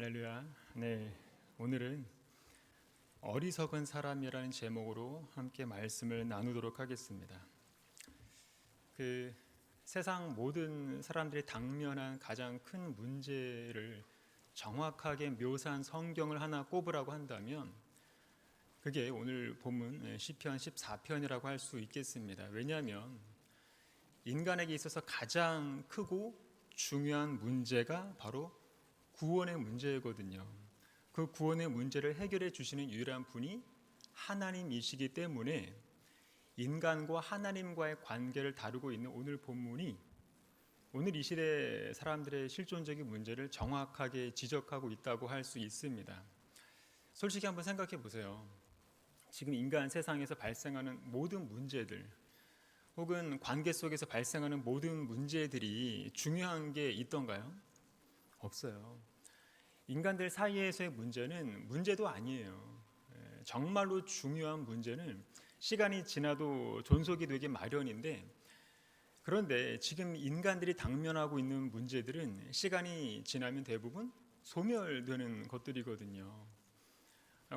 할렐루야. 네, 오늘은 어리석은 사람이라는 제목으로 함께 말씀을 나누도록 하겠습니다. 세상 모든 사람들이 당면한 가장 큰 문제를 정확하게 묘사한 성경을 하나 꼽으라고 한다면 그게 오늘 본문 시편 14편이라고 할 수 있겠습니다. 왜냐하면 인간에게 있어서 가장 크고 중요한 문제가 바로 구원의 문제거든요. 그 구원의 문제를 해결해 주시는 유일한 분이 하나님이시기 때문에 인간과 하나님과의 관계를 다루고 있는 오늘 본문이 오늘 이 시대 사람들의 실존적인 문제를 정확하게 지적하고 있다고 할 수 있습니다. 솔직히 한번 생각해 보세요. 지금 인간 세상에서 발생하는 모든 문제들 혹은 관계 속에서 발생하는 모든 문제들이 중요한 게 있던가요? 없어요. 인간들 사이에서의 문제는 문제도 아니에요. 정말로 중요한 문제는 시간이 지나도 존속이 되기 마련인데, 그런데 지금 인간들이 당면하고 있는 문제들은 시간이 지나면 대부분 소멸되는 것들이거든요.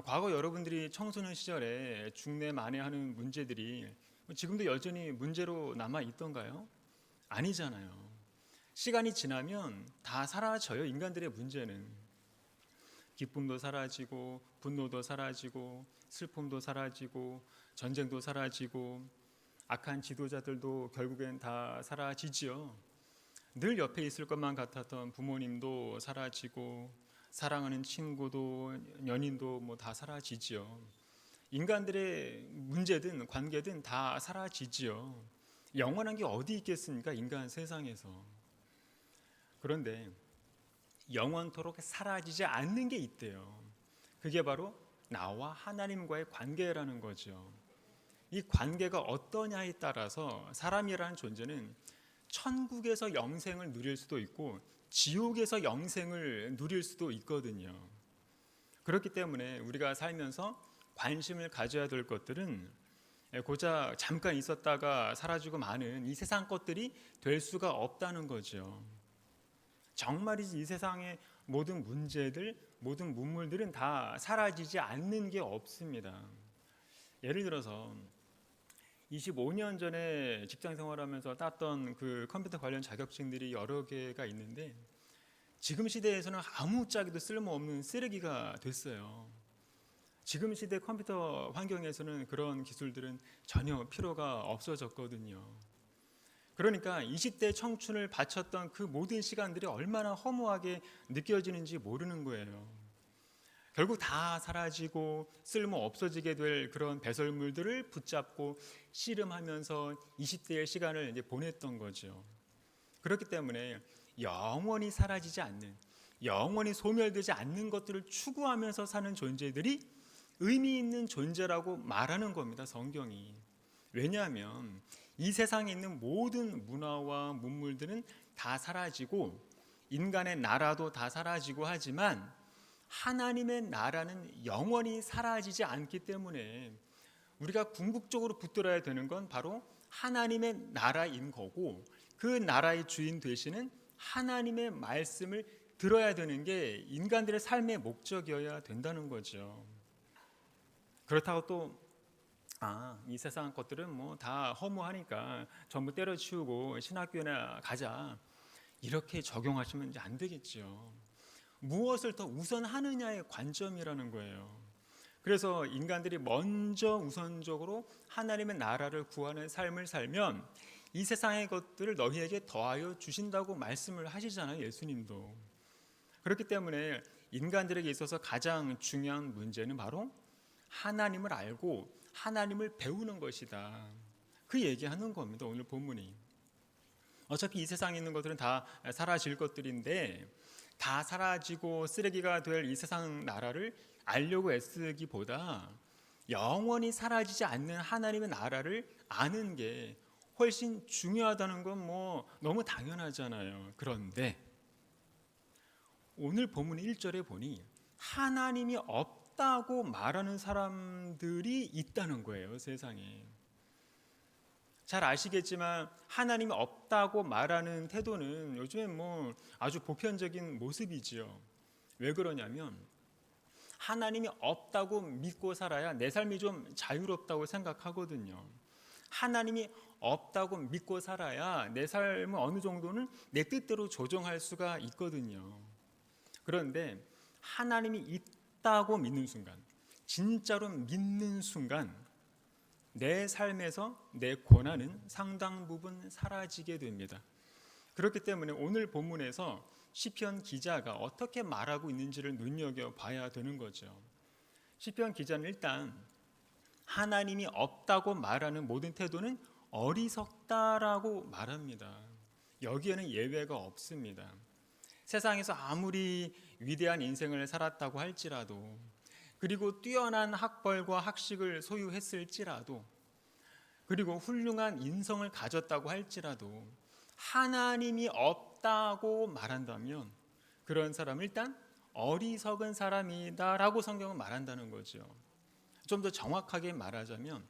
과거 여러분들이 청소년 시절에 중내 만회하는 문제들이 지금도 여전히 문제로 남아 있던가요? 아니잖아요. 시간이 지나면 다 사라져요. 인간들의 문제는. 기쁨도 사라지고 분노도 사라지고 슬픔도 사라지고 전쟁도 사라지고 악한 지도자들도 결국엔 다 사라지지요. 늘 옆에 있을 것만 같았던 부모님도 사라지고 사랑하는 친구도 연인도 다 사라지지요. 인간들의 문제든 관계든 다 사라지지요. 영원한 게 어디 있겠습니까? 인간 세상에서. 그런데 영원토록 사라지지 않는 게 있대요. 그게 바로 나와 하나님과의 관계라는 거죠. 이 관계가 어떠냐에 따라서 사람이라는 존재는 천국에서 영생을 누릴 수도 있고 지옥에서 영생을 누릴 수도 있거든요. 그렇기 때문에 우리가 살면서 관심을 가져야 될 것들은 고작 잠깐 있었다가 사라지고 마는 이 세상 것들이 될 수가 없다는 거죠. 정말이지 이 세상의 모든 문제들, 모든 문물들은 다 사라지지 않는 게 없습니다. 예를 들어서 25년 전에 직장 생활하면서 땄던 그 컴퓨터 관련 자격증들이 여러 개가 있는데 지금 시대에서는 아무짝에도 쓸모없는 쓰레기가 됐어요. 지금 시대 컴퓨터 환경에서는 그런 기술들은 전혀 필요가 없어졌거든요. 그러니까 20대 청춘을 바쳤던 그 모든 시간들이 얼마나 허무하게 느껴지는지 모르는 거예요. 결국 다 사라지고 쓸모 없어지게 될 그런 배설물들을 붙잡고 씨름하면서 20대의 시간을 이제 보냈던 거죠. 그렇기 때문에 영원히 사라지지 않는, 영원히 소멸되지 않는 것들을 추구하면서 사는 존재들이 의미 있는 존재라고 말하는 겁니다, 성경이. 왜냐하면 이 세상에 있는 모든 문화와 문물들은 다 사라지고 인간의 나라도 다 사라지고 하지만 하나님의 나라는 영원히 사라지지 않기 때문에 우리가 궁극적으로 붙들어야 되는 건 바로 하나님의 나라인 거고, 그 나라의 주인 되시는 하나님의 말씀을 들어야 되는 게 인간들의 삶의 목적이어야 된다는 거죠. 그렇다고 또 이 세상 것들은 다 허무하니까 전부 때려치우고 신학교나 가자, 이렇게 적용하시면 이제 안 되겠죠. 무엇을 더 우선하느냐의 관점이라는 거예요. 그래서 인간들이 먼저 우선적으로 하나님의 나라를 구하는 삶을 살면 이 세상의 것들을 너희에게 더하여 주신다고 말씀을 하시잖아요, 예수님도. 그렇기 때문에 인간들에게 있어서 가장 중요한 문제는 바로 하나님을 알고 하나님을 배우는 것이다. 그 얘기하는 겁니다, 오늘 본문이. 어차피 이 세상에 있는 것들은 다 사라질 것들인데 다 사라지고 쓰레기가 될 이 세상 나라를 알려고 애쓰기보다 영원히 사라지지 않는 하나님의 나라를 아는 게 훨씬 중요하다는 건 너무 당연하잖아요. 그런데 오늘 본문 1절에 보니 하나님이 없다고 말하는 사람들이 있다는 거예요, 세상에. 잘 아시겠지만 하나님이 없다고 말하는 태도는 요즘에 아주 보편적인 모습이지요. 왜 그러냐면 하나님이 없다고 믿고 살아야 내 삶이 좀 자유롭다고 생각하거든요. 하나님이 없다고 믿고 살아야 내 삶을 어느 정도는 내 뜻대로 조정할 수가 있거든요. 그런데 하나님이 있다고 믿는 순간, 진짜로 믿는 순간 내 삶에서 내 고난은 상당 부분 사라지게 됩니다. 그렇기 때문에 오늘 본문에서 시편 기자가 어떻게 말하고 있는지를 눈여겨봐야 되는 거죠. 시편 기자는 일단 하나님이 없다고 말하는 모든 태도는 어리석다라고 말합니다. 여기에는 예외가 없습니다. 세상에서 아무리 위대한 인생을 살았다고 할지라도, 그리고 뛰어난 학벌과 학식을 소유했을지라도, 그리고 훌륭한 인성을 가졌다고 할지라도 하나님이 없다고 말한다면 그런 사람은 일단 어리석은 사람이다라고 성경은 말한다는 거죠. 좀 더 정확하게 말하자면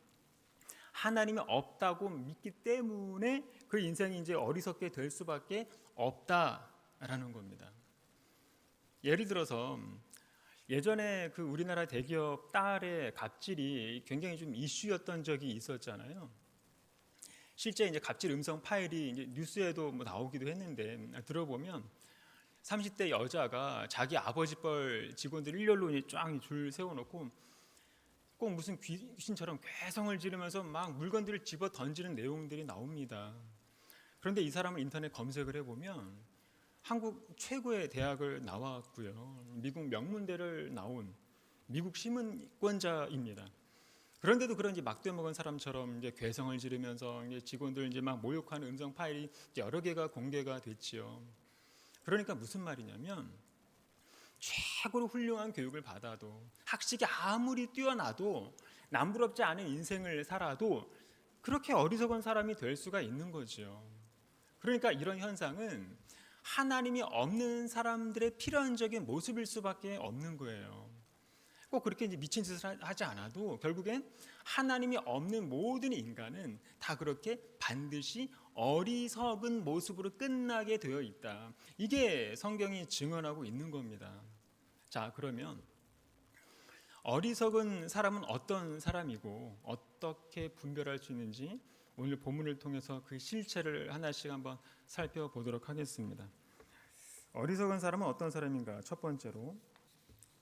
하나님이 없다고 믿기 때문에 그 인생이 이제 어리석게 될 수밖에 없다라는 겁니다. 예를 들어서 예전에 그 우리나라 대기업 딸의 갑질이 굉장히 좀 이슈였던 적이 있었잖아요. 실제 이제 갑질 음성 파일이 이제 뉴스에도 뭐 나오기도 했는데, 들어보면 30대 여자가 자기 아버지 뻘 직원들 일렬로 쫙 줄 세워놓고 꼭 무슨 귀신처럼 괴성을 지르면서 막 물건들을 집어 던지는 내용들이 나옵니다. 그런데 이 사람을 인터넷 검색을 해보면 한국 최고의 대학을 나왔고요, 미국 명문대를 나온 미국 시민권자입니다. 그런데도 그런 막대 먹은 사람처럼 이제 괴성을 지르면서 이제 직원들 이제 막 모욕하는 음성 파일이 여러 개가 공개가 됐지요. 그러니까 무슨 말이냐면 최고로 훌륭한 교육을 받아도, 학식이 아무리 뛰어나도, 남부럽지 않은 인생을 살아도 그렇게 어리석은 사람이 될 수가 있는 거죠. 그러니까 이런 현상은 하나님이 없는 사람들의 필연적인 모습일 수밖에 없는 거예요. 꼭 그렇게 이제 미친 짓을 하지 않아도 결국엔 하나님이 없는 모든 인간은 다 그렇게 반드시 어리석은 모습으로 끝나게 되어 있다. 이게 성경이 증언하고 있는 겁니다. 자, 그러면 어리석은 사람은 어떤 사람이고 어떻게 분별할 수 있는지 오늘 본문을 통해서 그 실체를 하나씩 한번 살펴보도록 하겠습니다. 어리석은 사람은 어떤 사람인가? 첫 번째로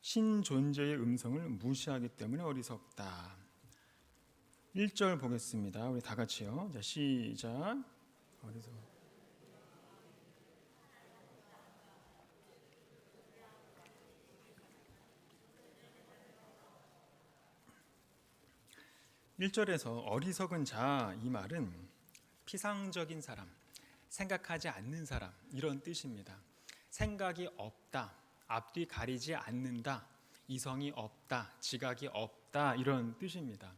신존재의 음성을 무시하기 때문에 어리석다. 1절 보겠습니다. 우리 다 같이요. 자, 시작. 어리석. 1절에서 어리석은 자, 이 말은 피상적인 사람, 생각하지 않는 사람, 이런 뜻입니다. 생각이 없다, 앞뒤 가리지 않는다, 이성이 없다, 지각이 없다, 이런 뜻입니다.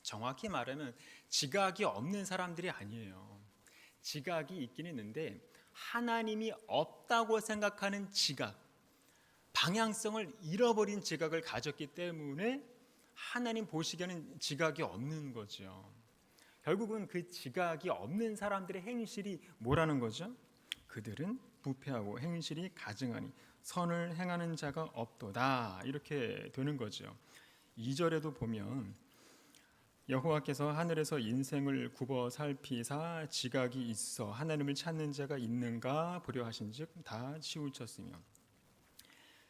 정확히 말하면 지각이 없는 사람들이 아니에요. 지각이 있긴 있는데 하나님이 없다고 생각하는 지각, 방향성을 잃어버린 지각을 가졌기 때문에 하나님 보시기에는 지각이 없는 거죠. 결국은 그 지각이 없는 사람들의 행실이 뭐라는 거죠? 그들은 부패하고 행실이 가증하니 선을 행하는 자가 없도다, 이렇게 되는 거죠. 2절에도 보면 여호와께서 하늘에서 인생을 굽어 살피사 지각이 있어 하나님을 찾는 자가 있는가 보려 하신즉 다 치우쳤으며,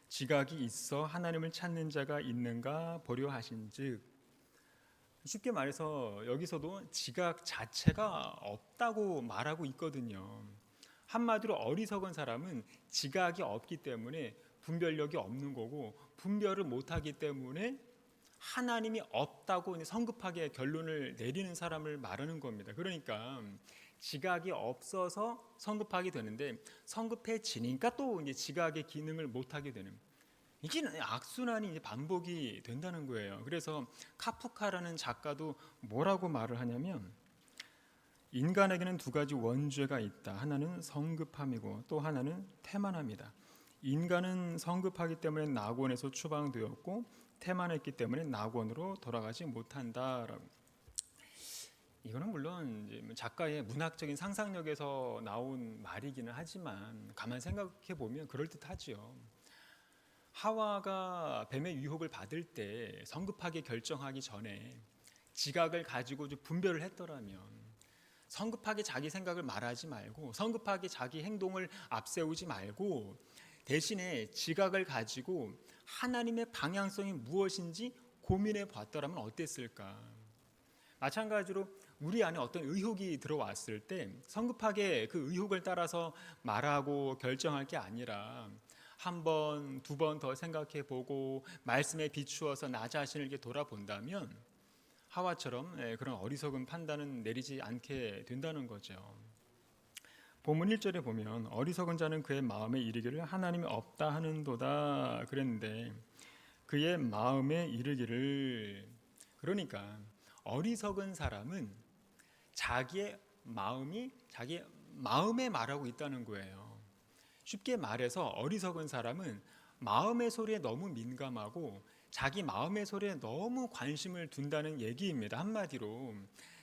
지각이 있어 하나님을 찾는 자가 있는가 보려 하신즉, 쉽게 말해서 여기서도 지각 자체가 없다고 말하고 있거든요. 한마디로 어리석은 사람은 지각이 없기 때문에 분별력이 없는 거고, 분별을 못하기 때문에 하나님이 없다고 성급하게 결론을 내리는 사람을 말하는 겁니다. 그러니까 지각이 없어서 성급하게 되는데 성급해지니까 또 이제 지각의 기능을 못하게 되는, 이게 악순환이 이제 반복이 된다는 거예요. 그래서 카프카라는 작가도 뭐라고 말을 하냐면, 인간에게는 두 가지 원죄가 있다. 하나는 성급함이고 또 하나는 태만함이다. 인간은 성급하기 때문에 낙원에서 추방되었고 태만했기 때문에 낙원으로 돌아가지 못한다라고. 이거는 물론 이제 작가의 문학적인 상상력에서 나온 말이기는 하지만 가만 생각해 보면 그럴 듯하지요. 하와가 뱀의 유혹을 받을 때 성급하게 결정하기 전에 지각을 가지고 좀 분별을 했더라면, 성급하게 자기 생각을 말하지 말고 성급하게 자기 행동을 앞세우지 말고 대신에 지각을 가지고 하나님의 방향성이 무엇인지 고민해 봤더라면 어땠을까? 마찬가지로 우리 안에 어떤 의혹이 들어왔을 때 성급하게 그 의혹을 따라서 말하고 결정할 게 아니라 한 번, 두 번 더 생각해 보고 말씀에 비추어서 나 자신을 이렇게 돌아본다면 하와처럼 그런 어리석은 판단은 내리지 않게 된다는 거죠. 본문 1절에 보면 어리석은 자는 그의 마음에 이르기를 하나님이 없다 하는도다 그랬는데, 그의 마음에 이르기를, 그러니까 어리석은 사람은 자기의 마음에 말하고 있다는 거예요. 쉽게 말해서 어리석은 사람은 마음의 소리에 너무 민감하고 자기 마음의 소리에 너무 관심을 둔다는 얘기입니다. 한마디로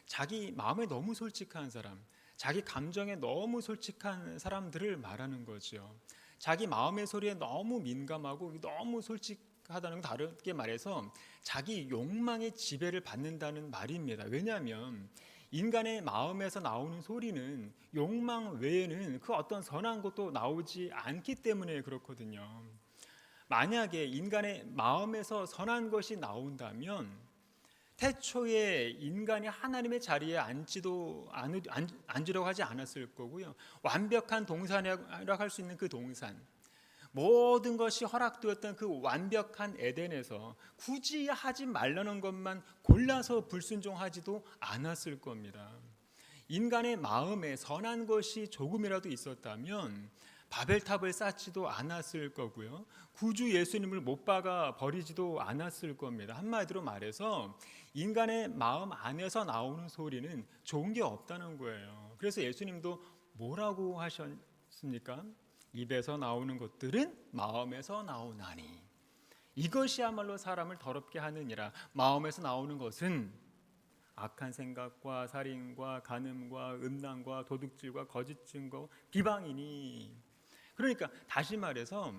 자기 마음에 너무 솔직한 사람, 자기 감정에 너무 솔직한 사람들을 말하는 거죠. 자기 마음의 소리에 너무 민감하고 너무 솔직하다는 건 다르게 말해서 자기 욕망의 지배를 받는다는 말입니다. 왜냐하면 인간의 마음에서 나오는 소리는 욕망 외에는 그 어떤 선한 것도 나오지 않기 때문에 그렇거든요. 만약에 인간의 마음에서 선한 것이 나온다면 태초에 인간이 하나님의 자리에 앉으려고 하지 않았을 거고요. 완벽한 동산이라고 할 수 있는 그 동산, 모든 것이 허락되었던 그 완벽한 에덴에서 굳이 하지 말라는 것만 골라서 불순종하지도 않았을 겁니다. 인간의 마음에 선한 것이 조금이라도 있었다면 바벨탑을 쌓지도 않았을 거고요. 구주 예수님을 못 박아 버리지도 않았을 겁니다. 한마디로 말해서 인간의 마음 안에서 나오는 소리는 좋은 게 없다는 거예요. 그래서 예수님도 뭐라고 하셨습니까? 입에서 나오는 것들은 마음에서 나오나니 이것이야말로 사람을 더럽게 하느니라. 마음에서 나오는 것은 악한 생각과 살인과 간음과 음란과 도둑질과 거짓 증거, 비방이니. 그러니까 다시 말해서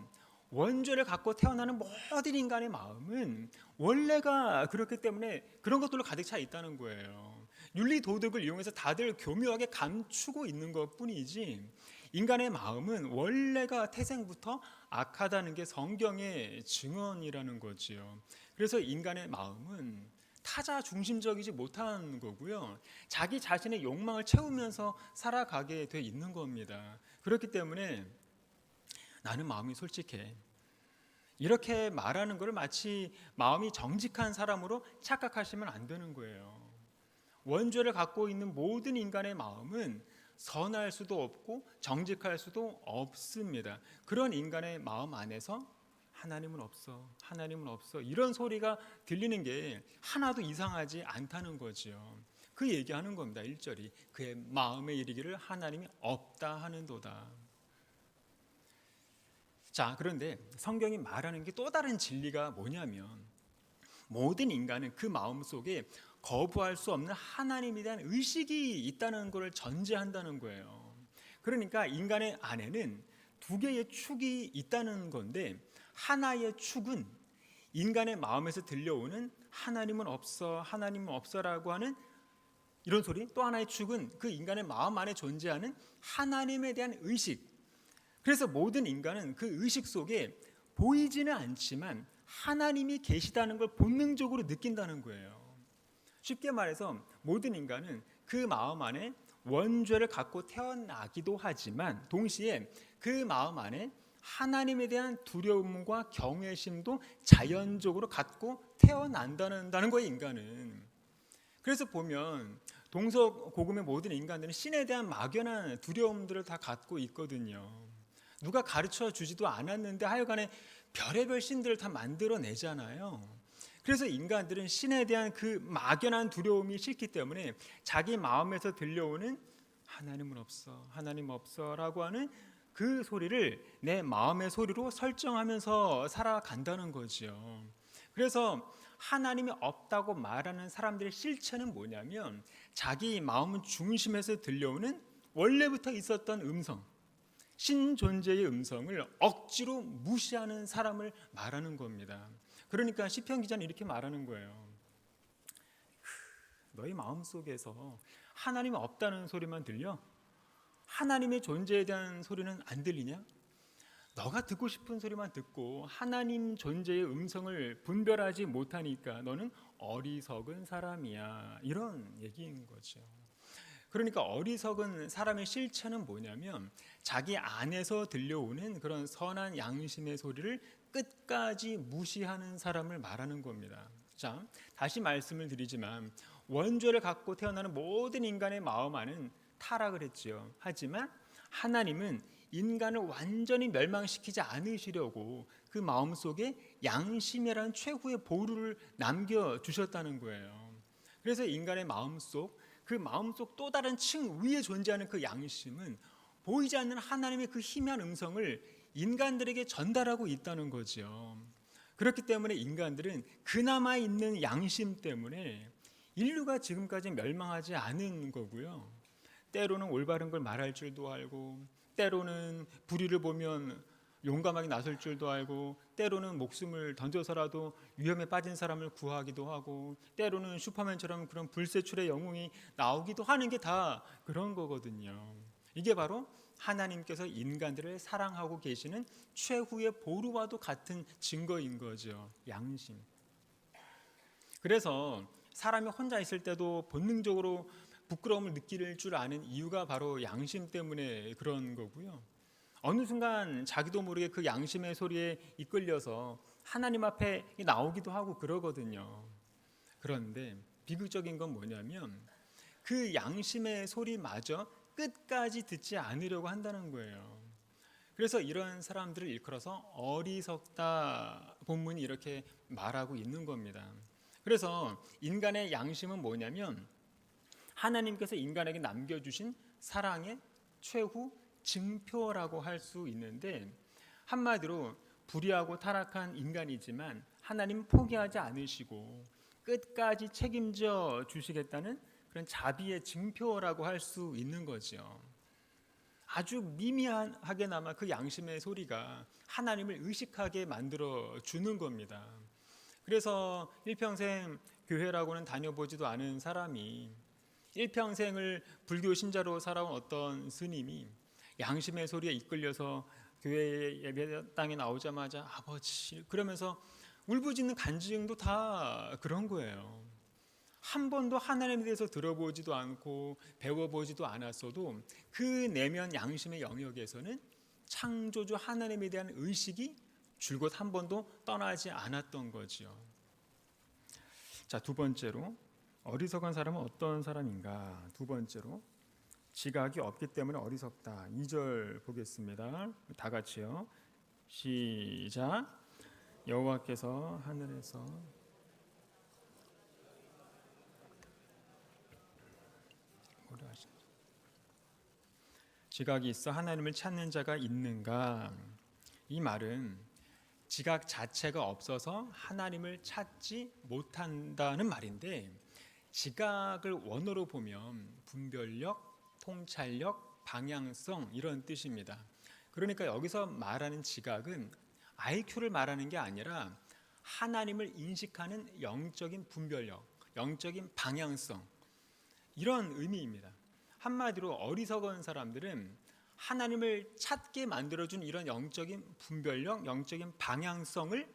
원죄를 갖고 태어나는 모든 인간의 마음은 원래가 그렇기 때문에 그런 것들로 가득 차 있다는 거예요. 윤리 도덕을 이용해서 다들 교묘하게 감추고 있는 것뿐이지 인간의 마음은 원래가 태생부터 악하다는 게 성경의 증언이라는 거지요. 그래서 인간의 마음은 타자 중심적이지 못한 거고요. 자기 자신의 욕망을 채우면서 살아가게 돼 있는 겁니다. 그렇기 때문에 나는 마음이 솔직해, 이렇게 말하는 것을 마치 마음이 정직한 사람으로 착각하시면 안 되는 거예요. 원죄를 갖고 있는 모든 인간의 마음은 선할 수도 없고 정직할 수도 없습니다. 그런 인간의 마음 안에서 하나님은 없어, 하나님은 없어 이런 소리가 들리는 게 하나도 이상하지 않다는 거지요. 그 얘기하는 겁니다. 1절이 그의 마음에 이르기를 하나님이 없다 하는도다. 자, 그런데 성경이 말하는 게 또 다른 진리가 뭐냐면 모든 인간은 그 마음속에 거부할 수 없는 하나님에 대한 의식이 있다는 것을 전제한다는 거예요. 그러니까 인간의 안에는 두 개의 축이 있다는 건데, 하나의 축은 인간의 마음에서 들려오는 하나님은 없어, 하나님은 없어라고 하는 이런 소리, 또 하나의 축은 그 인간의 마음 안에 존재하는 하나님에 대한 의식. 그래서 모든 인간은 그 의식 속에 보이지는 않지만 하나님이 계시다는 걸 본능적으로 느낀다는 거예요. 쉽게 말해서 모든 인간은 그 마음 안에 원죄를 갖고 태어나기도 하지만 동시에 그 마음 안에 하나님에 대한 두려움과 경외심도 자연적으로 갖고 태어난다는 거예요, 인간은. 그래서 보면 동서고금의 모든 인간들은 신에 대한 막연한 두려움들을 다 갖고 있거든요. 누가 가르쳐 주지도 않았는데 하여간에 별의별 신들을 다 만들어내잖아요. 그래서 인간들은 신에 대한 그 막연한 두려움이 싫기 때문에 자기 마음에서 들려오는 하나님은 없어, 하나님 없어라고 하는 그 소리를 내 마음의 소리로 설정하면서 살아간다는 거죠. 그래서 하나님이 없다고 말하는 사람들의 실체는 뭐냐면 자기 마음 중심에서 들려오는 원래부터 있었던 음성, 신존재의 음성을 억지로 무시하는 사람을 말하는 겁니다. 그러니까 시편 기자는 이렇게 말하는 거예요. 너희 마음속에서 하나님 없다는 소리만 들려? 하나님의 존재에 대한 소리는 안 들리냐? 너가 듣고 싶은 소리만 듣고 하나님 존재의 음성을 분별하지 못하니까 너는 어리석은 사람이야. 이런 얘기인 거죠. 그러니까 어리석은 사람의 실체는 뭐냐면 자기 안에서 들려오는 그런 선한 양심의 소리를 끝까지 무시하는 사람을 말하는 겁니다. 자, 다시 말씀을 드리지만 원죄를 갖고 태어나는 모든 인간의 마음 안은 타락을 했지요. 하지만 하나님은 인간을 완전히 멸망시키지 않으시려고 그 마음속에 양심이라는 최후의 보루를 남겨주셨다는 거예요. 그래서 인간의 마음속, 그 마음속 또 다른 층 위에 존재하는 그 양심은 보이지 않는 하나님의 그 희미한 음성을 인간들에게 전달하고 있다는 거죠. 그렇기 때문에 인간들은 그나마 있는 양심 때문에 인류가 지금까지 멸망하지 않은 거고요. 때로는 올바른 걸 말할 줄도 알고, 때로는 불의를 보면 용감하게 나설 줄도 알고, 때로는 목숨을 던져서라도 위험에 빠진 사람을 구하기도 하고, 때로는 슈퍼맨처럼 그런 불세출의 영웅이 나오기도 하는 게 다 그런 거거든요. 이게 바로 하나님께서 인간들을 사랑하고 계시는 최후의 보루와도 같은 증거인 거죠. 양심. 그래서 사람이 혼자 있을 때도 본능적으로 부끄러움을 느낄 줄 아는 이유가 바로 양심 때문에 그런 거고요. 어느 순간 자기도 모르게 그 양심의 소리에 이끌려서 하나님 앞에 나오기도 하고 그러거든요. 그런데 비극적인 건 뭐냐면 그 양심의 소리마저 끝까지 듣지 않으려고 한다는 거예요. 그래서 이런 사람들을 일컬어서 어리석다 본문이 이렇게 말하고 있는 겁니다. 그래서 인간의 양심은 뭐냐면 하나님께서 인간에게 남겨주신 사랑의 최후 증표라고 할 수 있는데, 한마디로 불의하고 타락한 인간이지만 하나님 포기하지 않으시고 끝까지 책임져 주시겠다는 그런 자비의 증표라고 할 수 있는 거죠. 아주 미미하게나마 그 양심의 소리가 하나님을 의식하게 만들어 주는 겁니다. 그래서 일평생 교회라고는 다녀보지도 않은 사람이, 일평생을 불교 신자로 살아온 어떤 스님이 양심의 소리에 이끌려서 교회 예배당에 나오자마자 아버지 그러면서 울부짖는 간증도 다 그런 거예요. 한 번도 하나님에 대해서 들어보지도 않고 배워보지도 않았어도 그 내면 양심의 영역에서는 창조주 하나님에 대한 의식이 줄곧 한 번도 떠나지 않았던 거죠. 자, 두 번째로 어리석은 사람은 어떤 사람인가? 두 번째로 지각이 없기 때문에 어리석다. 2절 보겠습니다. 다 같이요. 시작. 여호와께서 하늘에서 지각이 있어 하나님을 찾는 자가 있는가? 이 말은 지각 자체가 없어서 하나님을 찾지 못한다는 말인데, 지각을 원어로 보면 분별력, 통찰력, 방향성 이런 뜻입니다. 그러니까 여기서 말하는 지각은 IQ를 말하는 게 아니라 하나님을 인식하는 영적인 분별력, 영적인 방향성 이런 의미입니다. 한마디로 어리석은 사람들은 하나님을 찾게 만들어준 이런 영적인 분별력, 영적인 방향성을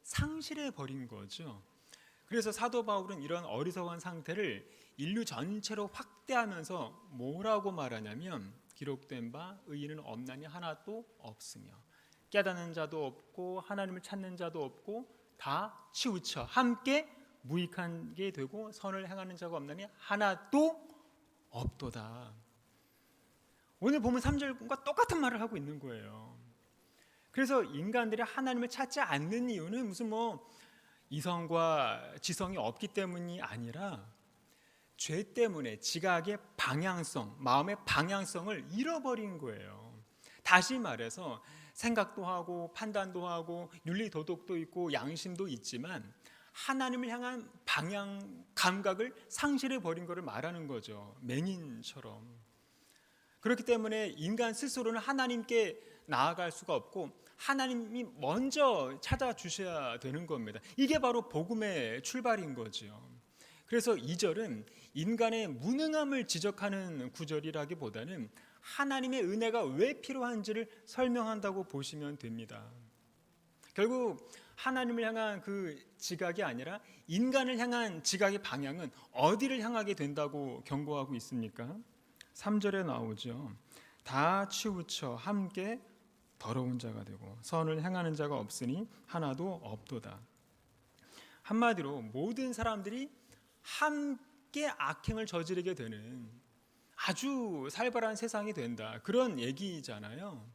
상실해 버린 거죠. 그래서 사도 바울은 이런 어리석은 상태를 인류 전체로 확대하면서 뭐라고 말하냐면, 기록된 바 의인은 없나니 하나도 없으며 깨닫는 자도 없고 하나님을 찾는 자도 없고 다 치우쳐 함께 무익하게 되고 선을 행하는 자가 없나니 하나도 없도다. 오늘 보면 3절과 똑같은 말을 하고 있는 거예요. 그래서 인간들이 하나님을 찾지 않는 이유는 무슨 이성과 지성이 없기 때문이 아니라 죄 때문에 지각의 방향성, 마음의 방향성을 잃어버린 거예요. 다시 말해서 생각도 하고 판단도 하고 윤리 도덕도 있고 양심도 있지만 하나님을 향한 방향 감각을 상실해 버린 것을 말하는 거죠. 맹인처럼. 그렇기 때문에 인간 스스로는 하나님께 나아갈 수가 없고 하나님이 먼저 찾아주셔야 되는 겁니다. 이게 바로 복음의 출발인 거죠. 그래서 2절은 인간의 무능함을 지적하는 구절이라기보다는 하나님의 은혜가 왜 필요한지를 설명한다고 보시면 됩니다. 결국 하나님을 향한 그 지각이 아니라 인간을 향한 지각의 방향은 어디를 향하게 된다고 경고하고 있습니까? 3절에 나오죠. 다 치우쳐 함께 더러운 자가 되고 선을 행하는 자가 없으니 하나도 없도다. 한마디로 모든 사람들이 함께 악행을 저지르게 되는 아주 살벌한 세상이 된다, 그런 얘기잖아요.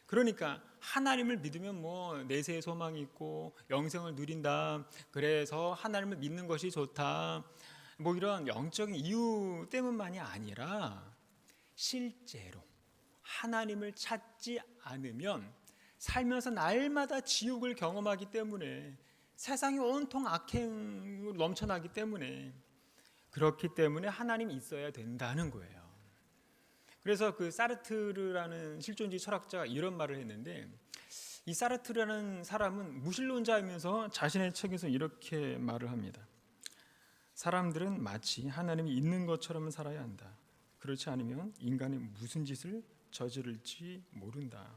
그러니까 하나님을 믿으면 뭐 내세의 소망이 있고 영생을 누린다, 그래서 하나님을 믿는 것이 좋다, 뭐 이런 영적인 이유 때문만이 아니라 실제로 하나님을 찾지 않으면 살면서 날마다 지옥을 경험하기 때문에, 세상이 온통 악행으로 넘쳐나기 때문에, 그렇기 때문에 하나님이 있어야 된다는 거예요. 그래서 그 사르트르라는 실존주의 철학자가 이런 말을 했는데, 이 사르트르라는 사람은 무신론자이면서 자신의 책에서 이렇게 말을 합니다. 사람들은 마치 하나님이 있는 것처럼 살아야 한다. 그렇지 않으면 인간이 무슨 짓을 저지를지 모른다.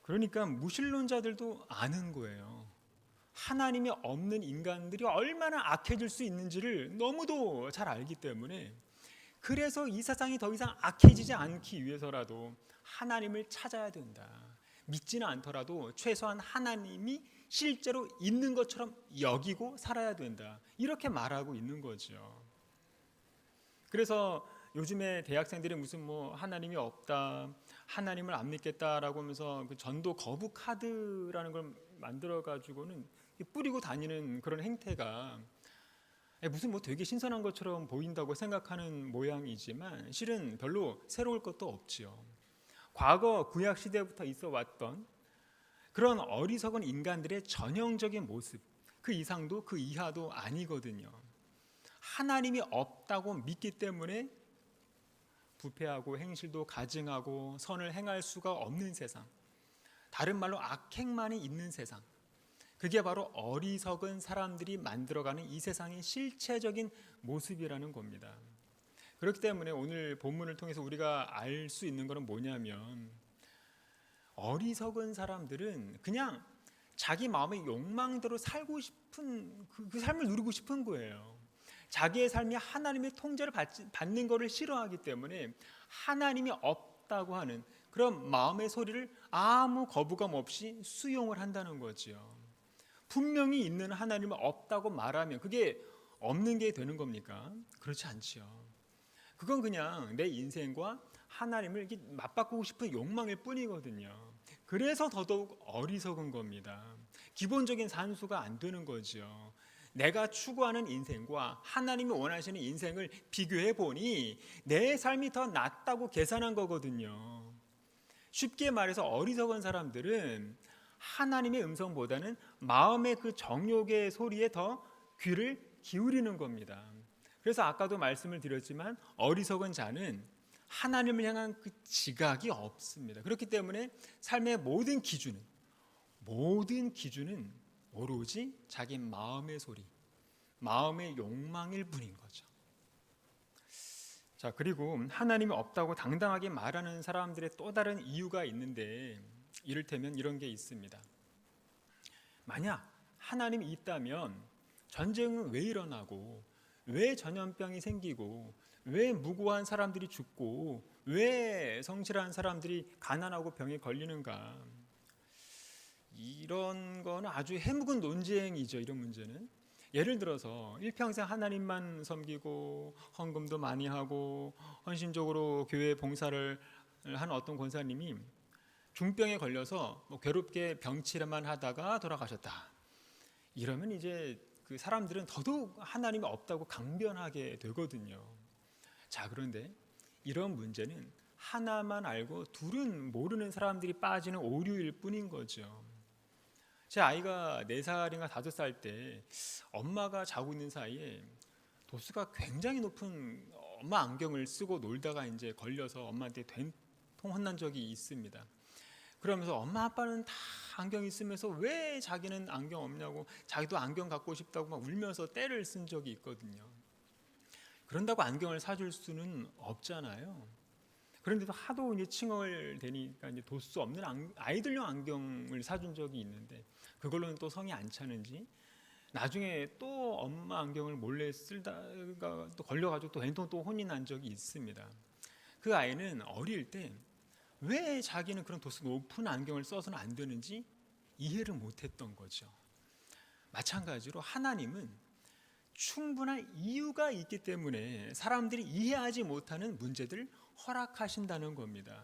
그러니까 무신론자들도 아는 거예요. 하나님이 없는 인간들이 얼마나 악해질 수 있는지를 너무도 잘 알기 때문에, 그래서 이 세상이 더 이상 악해지지 않기 위해서라도 하나님을 찾아야 된다. 믿지는 않더라도 최소한 하나님이 실제로 있는 것처럼 여기고 살아야 된다, 이렇게 말하고 있는 거죠. 그래서 요즘에 대학생들이 무슨 뭐 하나님이 없다, 하나님을 안 믿겠다라고 하면서 그 전도 거부 카드라는 걸 만들어 가지고는 뿌리고 다니는 그런 행태가 무슨 뭐 되게 신선한 것처럼 보인다고 생각하는 모양이지만 실은 별로 새로울 것도 없지요. 과거 구약 시대부터 있어 왔던 그런 어리석은 인간들의 전형적인 모습, 그 이상도 그 이하도 아니거든요. 하나님이 없다고 믿기 때문에 부패하고 행실도 가증하고 선을 행할 수가 없는 세상, 다른 말로 악행만이 있는 세상, 그게 바로 어리석은 사람들이 만들어가는 이 세상의 실체적인 모습이라는 겁니다. 그렇기 때문에 오늘 본문을 통해서 우리가 알 수 있는 것은 뭐냐면, 어리석은 사람들은 그냥 자기 마음의 욕망대로 살고 싶은 그 삶을 누리고 싶은 거예요. 자기의 삶이 하나님의 통제를 받는 것을 싫어하기 때문에 하나님이 없다고 하는 그런 마음의 소리를 아무 거부감 없이 수용을 한다는 거죠. 분명히 있는 하나님은 없다고 말하면 그게 없는 게 되는 겁니까? 그렇지 않지요. 그건 그냥 내 인생과 하나님을 이렇게 맞바꾸고 싶은 욕망일 뿐이거든요. 그래서 더더욱 어리석은 겁니다. 기본적인 산수가 안 되는 거죠. 내가 추구하는 인생과 하나님이 원하시는 인생을 비교해 보니 내 삶이 더 낫다고 계산한 거거든요. 쉽게 말해서 어리석은 사람들은 하나님의 음성보다는 마음의 그 정욕의 소리에 더 귀를 기울이는 겁니다. 그래서 아까도 말씀을 드렸지만 어리석은 자는 하나님을 향한 그 지각이 없습니다. 그렇기 때문에 삶의 모든 기준은 오로지 자기 마음의 소리, 마음의 욕망일 뿐인 거죠. 자, 그리고 하나님이 없다고 당당하게 말하는 사람들의 또 다른 이유가 있는데, 이를테면 이런 게 있습니다. 만약 하나님이 있다면 전쟁은 왜 일어나고, 왜 전염병이 생기고, 왜 무고한 사람들이 죽고, 왜 성실한 사람들이 가난하고 병에 걸리는가? 이런 거는 아주 해묵은 논쟁이죠. 이런 문제는 예를 들어서 일평생 하나님만 섬기고 헌금도 많이 하고 헌신적으로 교회 봉사를 하는 어떤 권사님이 중병에 걸려서 괴롭게 병치료만 하다가 돌아가셨다. 이러면 이제 그 사람들은 더더욱 하나님이 없다고 강변하게 되거든요. 자, 그런데 이런 문제는 하나만 알고 둘은 모르는 사람들이 빠지는 오류일 뿐인 거죠. 제 아이가 4살인가 5살 때 엄마가 자고 있는 사이에 도수가 굉장히 높은 엄마 안경을 쓰고 놀다가 이제 걸려서 엄마한테 된통 혼난 적이 있습니다. 그러면서 엄마 아빠는 다 안경이 쓰면서 왜 자기는 안경 없냐고, 자기도 안경 갖고 싶다고 막 울면서 떼를 쓴 적이 있거든요. 그런다고 안경을 사줄 수는 없잖아요. 그런데도 하도 이제 칭얼대니까 이제 도 수 없는 아이들용 안경을 사준 적이 있는데, 그걸로는 또 성이 안 차는지 나중에 또 엄마 안경을 몰래 쓰다가 또 걸려가지고 또 된통 또 혼이 난 적이 있습니다. 그 아이는 어릴 때 왜 자기는 그런 도수 높은 안경을 써서는 안 되는지 이해를 못했던 거죠. 마찬가지로 하나님은 충분한 이유가 있기 때문에 사람들이 이해하지 못하는 문제들을 허락하신다는 겁니다.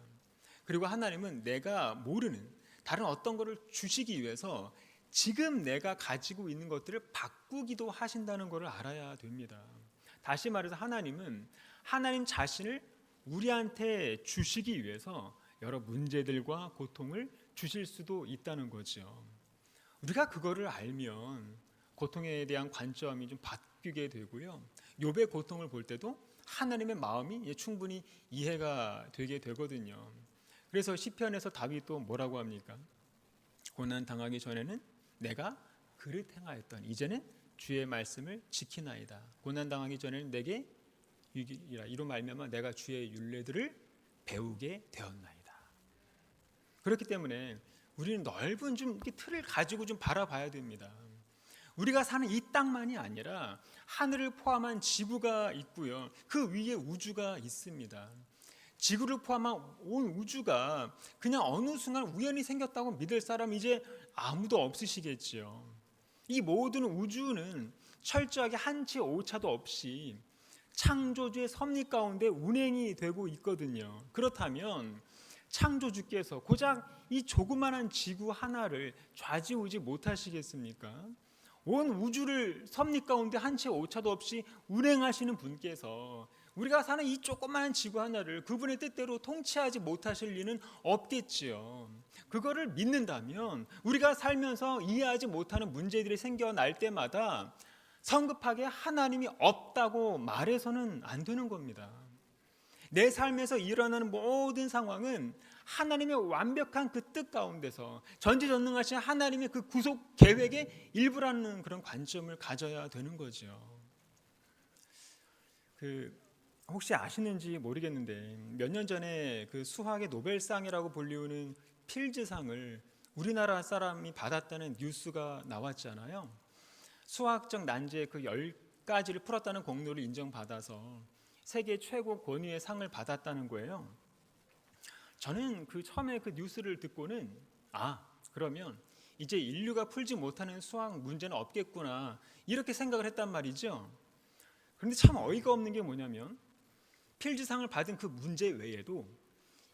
그리고 하나님은 내가 모르는 다른 어떤 것을 주시기 위해서 지금 내가 가지고 있는 것들을 바꾸기도 하신다는 것을 알아야 됩니다. 다시 말해서 하나님은 하나님 자신을 우리한테 주시기 위해서 여러 문제들과 고통을 주실 수도 있다는 거죠. 우리가 그거를 알면 고통에 대한 관점이 좀 바뀌게 되고요. 욥의 고통을 볼 때도 하나님의 마음이 충분히 이해가 되게 되거든요. 그래서 시편에서 다윗이 또 뭐라고 합니까? 고난 당하기 전에는 내가 그릇 행하였더니 이제는 주의 말씀을 지키나이다. 고난 당하기 전에는 내게 유기라. 이로 말미암아 내가 주의 율례들을 배우게 되었나이다. 그렇기 때문에 우리는 넓은 좀 이렇게 틀을 가지고 좀 바라봐야 됩니다. 우리가 사는 이 땅만이 아니라 하늘을 포함한 지구가 있고요. 그 위에 우주가 있습니다. 지구를 포함한 온 우주가 그냥 어느 순간 우연히 생겼다고 믿을 사람 이제 아무도 없으시겠지요. 이 모든 우주는 철저하게 한치 오차도 없이 창조주의 섭리 가운데 운행이 되고 있거든요. 그렇다면 창조주께서 고작 이 조그마한 지구 하나를 좌지우지 못하시겠습니까? 온 우주를 섭리 가운데 한치 오차도 없이 운행하시는 분께서 우리가 사는 이 조그마한 지구 하나를 그분의 뜻대로 통치하지 못하실 리는 없겠지요. 그거를 믿는다면 우리가 살면서 이해하지 못하는 문제들이 생겨날 때마다 성급하게 하나님이 없다고 말해서는 안 되는 겁니다. 내 삶에서 일어나는 모든 상황은 하나님의 완벽한 그 뜻 가운데서 전지전능하신 하나님의 그 구속 계획의 일부라는 그런 관점을 가져야 되는 거죠. 혹시 아시는지 모르겠는데 몇 년 전에 그 수학의 노벨상이라고 불리우는 필즈상을 우리나라 사람이 받았다는 뉴스가 나왔잖아요. 수학적 난제 그 10가지를 풀었다는 공로를 인정받아서 세계 최고 권위의 상을 받았다는 거예요. 저는 처음에 그 뉴스를 듣고는 그러면 이제 인류가 풀지 못하는 수학 문제는 없겠구나 이렇게 생각을 했단 말이죠. 그런데 참 어이가 없는 게 뭐냐면 필즈상을 받은 그 문제 외에도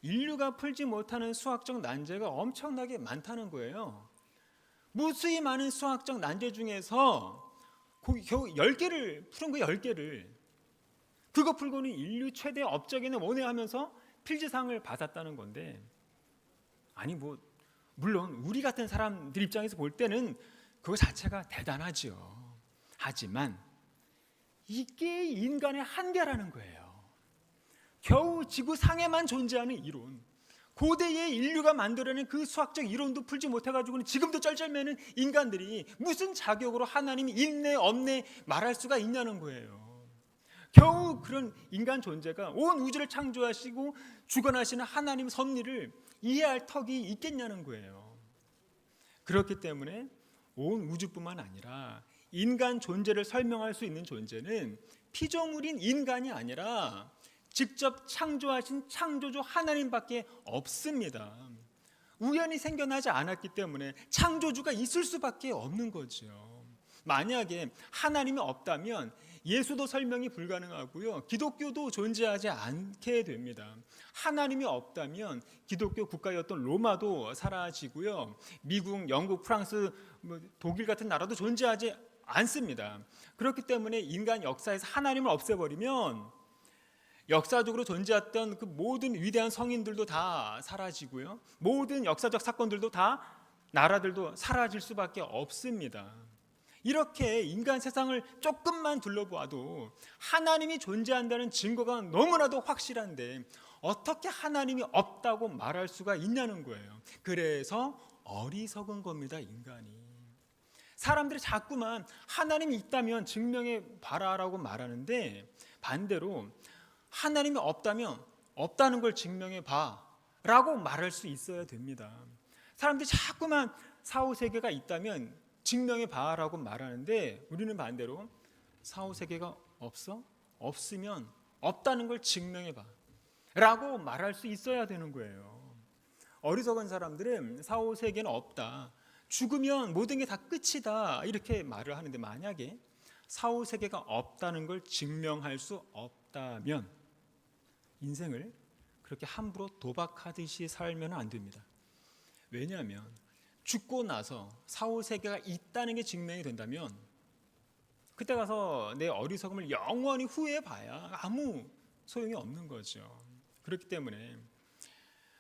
인류가 풀지 못하는 수학적 난제가 엄청나게 많다는 거예요. 무수히 많은 수학적 난제 중에서 겨우 10개를 푸른 거예요. 10개를. 그거 풀고는 인류 최대 업적에는 원해하면서 필즈상을 받았다는 건데, 물론 우리 같은 사람들 입장에서 볼 때는 그거 자체가 대단하죠. 하지만 이게 인간의 한계라는 거예요. 겨우 지구상에만 존재하는 이론, 고대의 인류가 만들어낸 그 수학적 이론도 풀지 못해가지고는 지금도 쩔쩔매는 인간들이 무슨 자격으로 하나님이 있네 없네 말할 수가 있냐는 거예요. 겨우 그런 인간 존재가 온 우주를 창조하시고 주관하시는 하나님 섭리를 이해할 턱이 있겠냐는 거예요. 그렇기 때문에 온 우주뿐만 아니라 인간 존재를 설명할 수 있는 존재는 피조물인 인간이 아니라 직접 창조하신 창조주 하나님밖에 없습니다. 우연히 생겨나지 않았기 때문에 창조주가 있을 수밖에 없는 거죠. 만약에 하나님이 없다면 예수도 설명이 불가능하고요. 기독교도 존재하지 않게 됩니다. 하나님이 없다면 기독교 국가였던 로마도 사라지고요. 미국, 영국, 프랑스, 독일 같은 나라도 존재하지 않습니다. 그렇기 때문에 인간 역사에서 하나님을 없애버리면 역사적으로 존재했던 그 모든 위대한 성인들도 다 사라지고요. 모든 역사적 사건들도 다 나라들도 사라질 수밖에 없습니다. 이렇게 인간 세상을 조금만 둘러보아도 하나님이 존재한다는 증거가 너무나도 확실한데 어떻게 하나님이 없다고 말할 수가 있냐는 거예요. 그래서 어리석은 겁니다, 인간이. 사람들이 자꾸만 하나님이 있다면 증명해 봐라라고 말하는데 반대로 하나님이 없다면 없다는 걸 증명해 봐라고 말할 수 있어야 됩니다. 사람들이 자꾸만 사후세계가 있다면 증명해 봐라고 말하는데 우리는 반대로 사후세계가 없어? 없으면 없다는 걸 증명해 봐라고 말할 수 있어야 되는 거예요. 어리석은 사람들은 사후세계는 없다, 죽으면 모든 게 다 끝이다 이렇게 말을 하는데 만약에 사후세계가 없다는 걸 증명할 수 없다면 인생을 그렇게 함부로 도박하듯이 살면 안 됩니다. 왜냐하면 죽고 나서 사후세계가 있다는 게 증명이 된다면 그때 가서 내 어리석음을 영원히 후회해봐야 아무 소용이 없는 거죠. 그렇기 때문에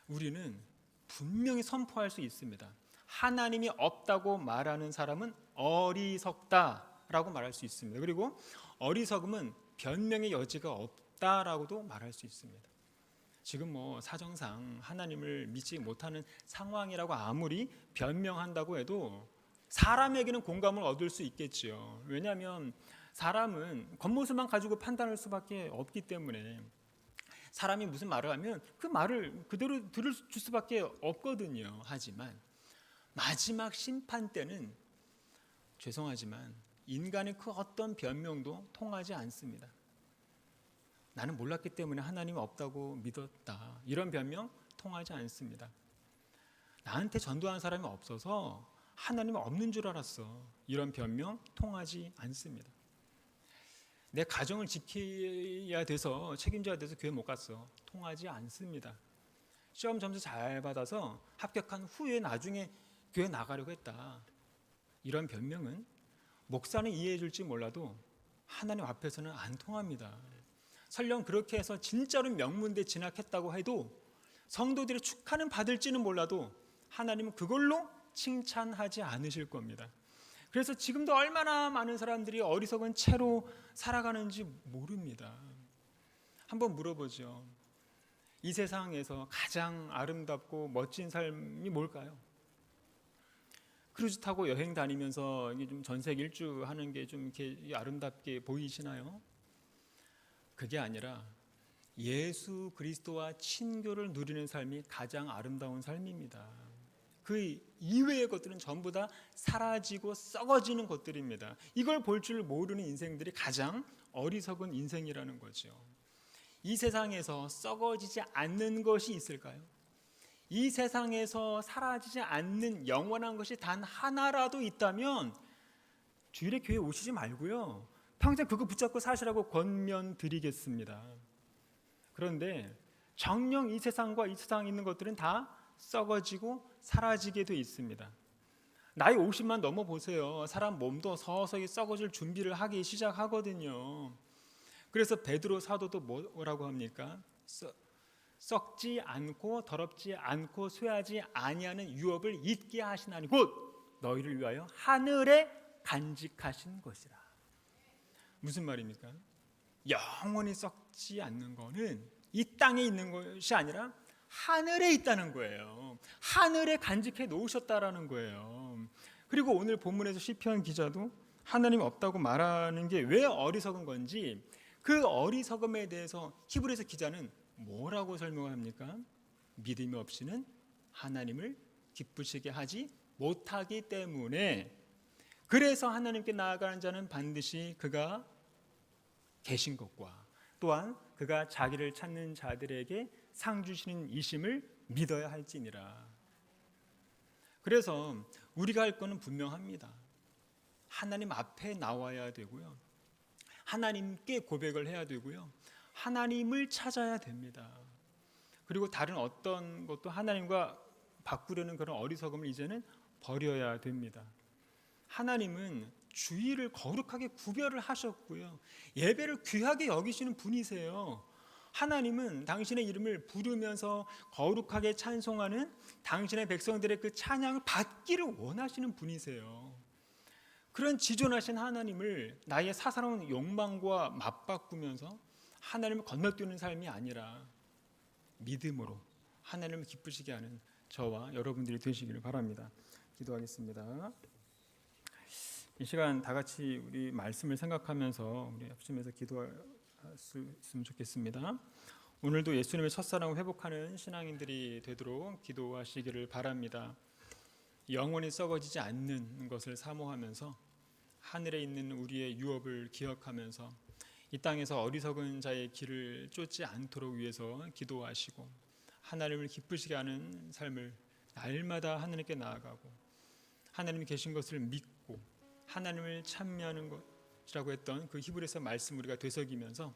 우리는 분명히 선포할 수 있습니다. 하나님이 없다고 말하는 사람은 어리석다라고 말할 수 있습니다. 그리고 어리석음은 변명의 여지가 없다라고도 말할 수 있습니다. 지금 사정상 하나님을 믿지 못하는 상황이라고 아무리 변명한다고 해도 사람에게는 공감을 얻을 수 있겠지요. 왜냐하면 사람은 겉모습만 가지고 판단할 수밖에 없기 때문에 사람이 무슨 말을 하면 그 말을 그대로 들을 수밖에 없거든요. 하지만 마지막 심판 때는 죄송하지만 인간의 그 어떤 변명도 통하지 않습니다. 나는 몰랐기 때문에 하나님이 없다고 믿었다, 이런 변명 통하지 않습니다. 나한테 전도한 사람이 없어서 하나님은 없는 줄 알았어, 이런 변명 통하지 않습니다. 내 가정을 지켜야 돼서 책임져야 돼서 교회 못 갔어, 통하지 않습니다. 시험 점수 잘 받아서 합격한 후에 나중에 교회 나가려고 했다, 이런 변명은 목사는 이해해 줄지 몰라도 하나님 앞에서는 안 통합니다. 설령 그렇게 해서 진짜로 명문대 진학했다고 해도 성도들이 축하는 받을지는 몰라도 하나님은 그걸로 칭찬하지 않으실 겁니다. 그래서 지금도 얼마나 많은 사람들이 어리석은 채로 살아가는지 모릅니다. 한번 물어보죠. 이 세상에서 가장 아름답고 멋진 삶이 뭘까요? 크루즈 타고 여행 다니면서 이게 좀 전세계 일주하는 게 좀 이렇게 아름답게 보이시나요? 그게 아니라 예수 그리스도와 친교를 누리는 삶이 가장 아름다운 삶입니다. 그 이외의 것들은 전부 다 사라지고 썩어지는 것들입니다. 이걸 볼 줄 모르는 인생들이 가장 어리석은 인생이라는 거죠. 이 세상에서 썩어지지 않는 것이 있을까요? 이 세상에서 사라지지 않는 영원한 것이 단 하나라도 있다면 주일에 교회 오시지 말고요, 평생 그거 붙잡고 사시라고 권면드리겠습니다. 그런데 정녕 이 세상과 이 세상에 있는 것들은 다 썩어지고 사라지게 돼 있습니다. 나이 50만 넘어보세요. 사람 몸도 서서히 썩어질 준비를 하기 시작하거든요. 그래서 베드로 사도도 뭐라고 합니까? 썩지 않고 더럽지 않고 쇠하지 아니하는 유업을 잊게 하시나니 곧 너희를 위하여 하늘에 간직하신 것이라. 무슨 말입니까? 영원히 썩지 않는 거는 이 땅에 있는 것이 아니라 하늘에 있다는 거예요. 하늘에 간직해 놓으셨다라는 거예요. 그리고 오늘 본문에서 시편 기자도 하나님이 없다고 말하는 게 왜 어리석은 건지, 그 어리석음에 대해서 히브리서 기자는 뭐라고 설명을 합니까? 믿음이 없이는 하나님을 기쁘시게 하지 못하기 때문에, 그래서 하나님께 나아가는 자는 반드시 그가 계신 것과 또한 그가 자기를 찾는 자들에게 상 주시는 이심을 믿어야 할지니라. 그래서 우리가 할 거는 분명합니다. 하나님 앞에 나와야 되고요, 하나님께 고백을 해야 되고요, 하나님을 찾아야 됩니다. 그리고 다른 어떤 것도 하나님과 바꾸려는 그런 어리석음을 이제는 버려야 됩니다. 하나님은 주일을 거룩하게 구별을 하셨고요, 예배를 귀하게 여기시는 분이세요. 하나님은 당신의 이름을 부르면서 거룩하게 찬송하는 당신의 백성들의 그 찬양을 받기를 원하시는 분이세요. 그런 지존하신 하나님을 나의 사사로운 욕망과 맞바꾸면서 하나님을 건너뛰는 삶이 아니라 믿음으로 하나님을 기쁘시게 하는 저와 여러분들이 되시기를 바랍니다. 기도하겠습니다. 이 시간 다 같이 우리 말씀을 생각하면서 우리 합심해서 기도할 수 있으면 좋겠습니다. 오늘도 예수님의 첫사랑을 회복하는 신앙인들이 되도록 기도하시기를 바랍니다. 영원히 썩어지지 않는 것을 사모하면서 하늘에 있는 우리의 유업을 기억하면서 이 땅에서 어리석은 자의 길을 쫓지 않도록 위해서 기도하시고 하나님을 기쁘시게 하는 삶을 날마다 하나님께 나아가고 하나님이 계신 것을 믿고 하나님을 찬미하는 것이라고 했던 그 히브리서 말씀 우리가 되새기면서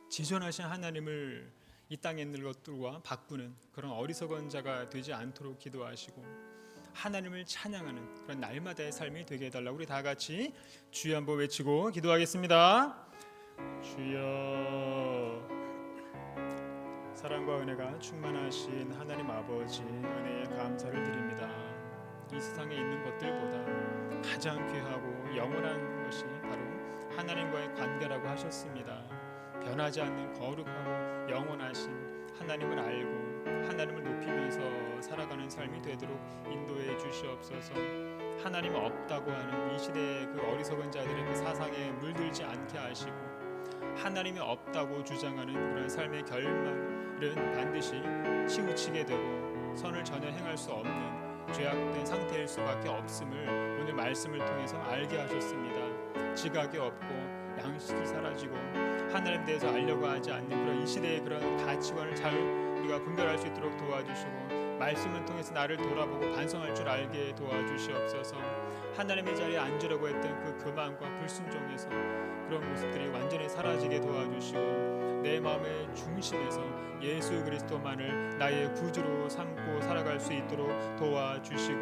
지존하신 하나님을 이 땅에 있는 것들과 바꾸는 그런 어리석은 자가 되지 않도록 기도하시고 하나님을 찬양하는 그런 날마다의 삶이 되게 해달라고 우리 다 같이 주여 한번 외치고 기도하겠습니다. 주여. 사랑과 은혜가 충만하신 하나님 아버지 은혜에 감사를 드립니다. 이 세상에 있는 것들보다 가장 귀하고 영원한 것이 바로 하나님과의 관계라고 하셨습니다. 변하지 않는 거룩하고 영원하신 하나님을 알고 하나님을 높이면서 살아가는 삶이 되도록 인도해 주시옵소서. 하나님 없다고 하는 이 시대의 그 어리석은 자들의 그 사상에 물들지 않게 하시고 하나님이 없다고 주장하는 그런 삶의 결말은 반드시 치우치게 되고 선을 전혀 행할 수 없는 죄악된 상태일 수밖에 없음을 오늘 말씀을 통해서 알게 하셨습니다. 지각이 없고 양식이 사라지고 하나님 대해서 알려고 하지 않는 그런 이 시대의 그런 가치관을 잘 우리가 분별할 수 있도록 도와주시고 말씀을 통해서 나를 돌아보고 반성할 줄 알게 도와주시옵소서. 하나님의 자리에 앉으려고 했던 그 교만과 불순종에서 그런 모습들이 완전히 사라지게 도와주시고 내 마음의 중심에서 예수 그리스도만을 나의 구주로 삼고 살아갈 수 있도록 도와주시고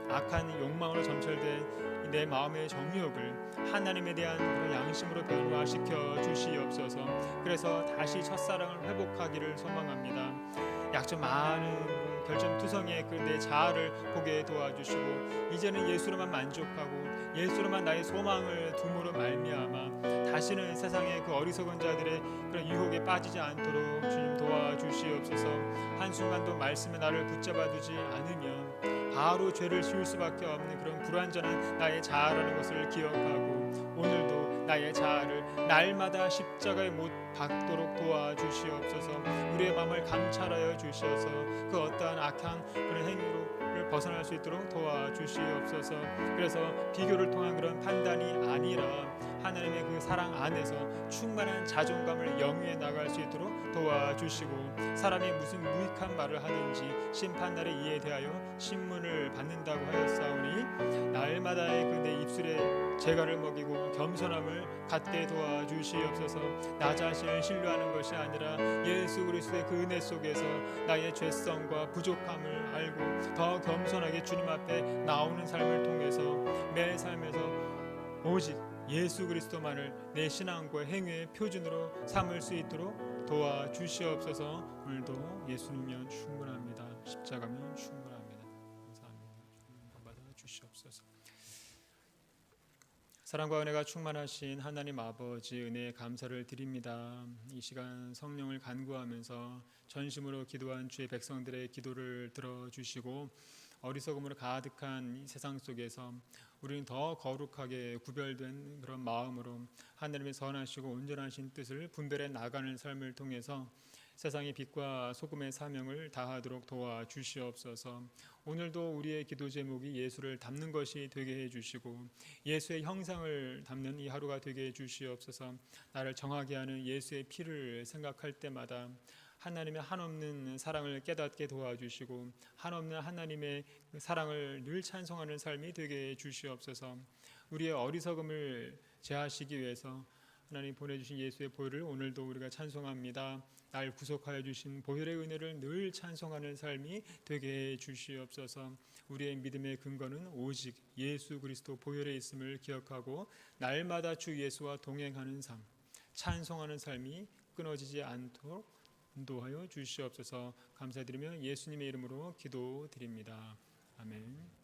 악한 욕망으로 점철된 내 마음의 정욕을 하나님에 대한 그런 양심으로 변화시켜 주시옵소서. 그래서 다시 첫사랑을 회복하기를 소망합니다. 약점 많은 결점투성이의 그 내 자아를 보게 도와주시고 이제는 예수로만 만족하고 예수로만 나의 소망을 둠으로 말미암아 다시는 세상의 그 어리석은 자들의 그런 유혹에 빠지지 않도록 주님 도와주시옵소서. 한순간도 말씀에 나를 붙잡아 두지 않으면 바로 죄를 지을 수밖에 없는 그런 불완전한 나의 자아라는 것을 기억하고 오늘도 나의 자아를 날마다 십자가에 못 박도록 도와주시옵소서. 우리의 마음을 감찰하여 주셔서 그 어떠한 악한 그런 행위를 벗어날 수 있도록 도와주시옵소서. 그래서 비교를 통한 그런 판단이 아니라 하나님의 그 사랑 안에서 충만한 자존감을 영위해 나갈 수 있도록 도와주시고 사람이 무슨 무익한 말을 하든지 심판날에 이에 대하여 신문을 받는다고 하였사오니 날마다의 그 내 입술에 재갈을 먹이고 겸손함을 갖게 도와주시옵소서. 나 자신을 신뢰하는 것이 아니라 예수 그리스도의 그 은혜 속에서 나의 죄성과 부족함을 알고 더 겸손하게 주님 앞에 나오는 삶을 통해서 매 삶에서 오직 예수 그리스도만을 내 신앙과 행위의 표준으로 삼을 수 있도록 도와주시옵소서. 오늘도 예수님이면 충분합니다. 십자가면 충분합니다. 감사합니다. 주님 받아 주시옵소서. 사랑과 은혜가 충만하신 하나님 아버지 은혜에 감사를 드립니다. 이 시간 성령을 간구하면서 전심으로 기도한 주의 백성들의 기도를 들어주시고 어리석음으로 가득한 이 세상 속에서 우리는 더 거룩하게 구별된 그런 마음으로 하나님의 선하시고 온전하신 뜻을 분별해 나가는 삶을 통해서 세상의 빛과 소금의 사명을 다하도록 도와주시옵소서. 오늘도 우리의 기도 제목이 예수를 닮는 것이 되게 해주시고 예수의 형상을 닮는 이 하루가 되게 해주시옵소서. 나를 정하게 하는 예수의 피를 생각할 때마다 하나님의 한없는 사랑을 깨닫게 도와주시고 한없는 하나님의 사랑을 늘 찬송하는 삶이 되게 해주시옵소서. 우리의 어리석음을 제하시기 위해서 하나님 보내주신 예수의 보혈을 오늘도 우리가 찬송합니다. 날 구속하여 주신 보혈의 은혜를 늘 찬송하는 삶이 되게 해 주시옵소서. 우리의 믿음의 근거는 오직 예수 그리스도 보혈에 있음을 기억하고 날마다 주 예수와 동행하는 삶, 찬송하는 삶이 끊어지지 않도록 인도하여 주시옵소서. 감사드리며 예수님의 이름으로 기도드립니다. 아멘.